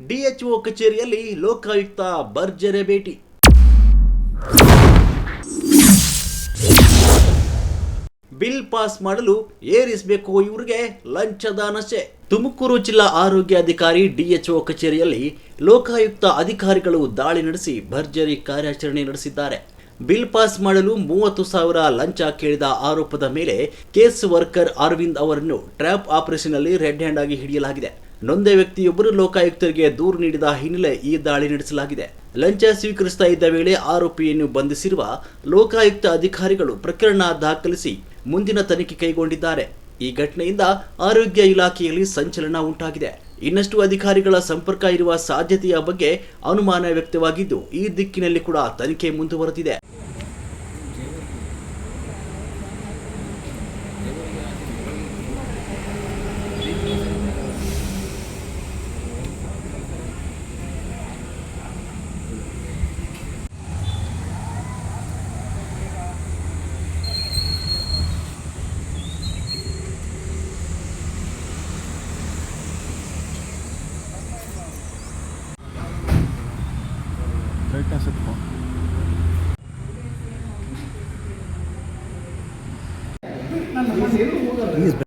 DHO ಕಚೇರಿಯಲ್ಲಿ ಲೋಕಾಯುಕ್ತ ಭರ್ಜರಿ ಭೇಟಿ. ಬಿಲ್ ಪಾಸ್ ಮಾಡಲು ಏರಿಸಬೇಕು ಇವರಿಗೆ ಲಂಚದ ನಶೆ. ತುಮಕೂರು ಜಿಲ್ಲಾ ಆರೋಗ್ಯಾಧಿಕಾರಿ ಡಿಎಚ್ಒ ಕಚೇರಿಯಲ್ಲಿ ಲೋಕಾಯುಕ್ತ ಅಧಿಕಾರಿಗಳು ದಾಳಿ ನಡೆಸಿ ಭರ್ಜರಿ ಕಾರ್ಯಾಚರಣೆ ನಡೆಸಿದ್ದಾರೆ. ಬಿಲ್ ಪಾಸ್ ಮಾಡಲು 30,000 ಲಂಚ ಕೇಳಿದ ಆರೋಪದ ಮೇಲೆ ಕೇಸ್ ವರ್ಕರ್ ಅರವಿಂದ್ ಅವರನ್ನು ಟ್ರ್ಯಾಪ್ ಆಪರೇಷನ್ ನಲ್ಲಿ ರೆಡ್ ಹ್ಯಾಂಡ್ ಆಗಿ ಹಿಡಿಯಲಾಗಿದೆ. ನೊಂದ ವ್ಯಕ್ತಿಯೊಬ್ಬರು ಲೋಕಾಯುಕ್ತರಿಗೆ ದೂರು ನೀಡಿದ ಹಿನ್ನೆಲೆ ಈ ದಾಳಿ ನಡೆಸಲಾಗಿದೆ. ಲಂಚ ಸ್ವೀಕರಿಸ್ತಾ ಇದ್ದ ವೇಳೆ ಆರೋಪಿಯನ್ನು ಬಂಧಿಸಿರುವ ಲೋಕಾಯುಕ್ತ ಅಧಿಕಾರಿಗಳು ಪ್ರಕರಣ ದಾಖಲಿಸಿ ಮುಂದಿನ ತನಿಖೆ ಕೈಗೊಂಡಿದ್ದಾರೆ. ಈ ಘಟನೆಯಿಂದ ಆರೋಗ್ಯ ಇಲಾಖೆಯಲ್ಲಿ ಸಂಚಲನ ಉಂಟಾಗಿದೆ. ಇನ್ನಷ್ಟು ಅಧಿಕಾರಿಗಳ ಸಂಪರ್ಕ ಇರುವ ಸಾಧ್ಯತೆಯ ಬಗ್ಗೆ ಅನುಮಾನ ವ್ಯಕ್ತವಾಗಿದ್ದು, ಈ ದಿಕ್ಕಿನಲ್ಲಿ ಕೂಡ ತನಿಖೆ ಮುಂದುವರೆದಿದೆ. Please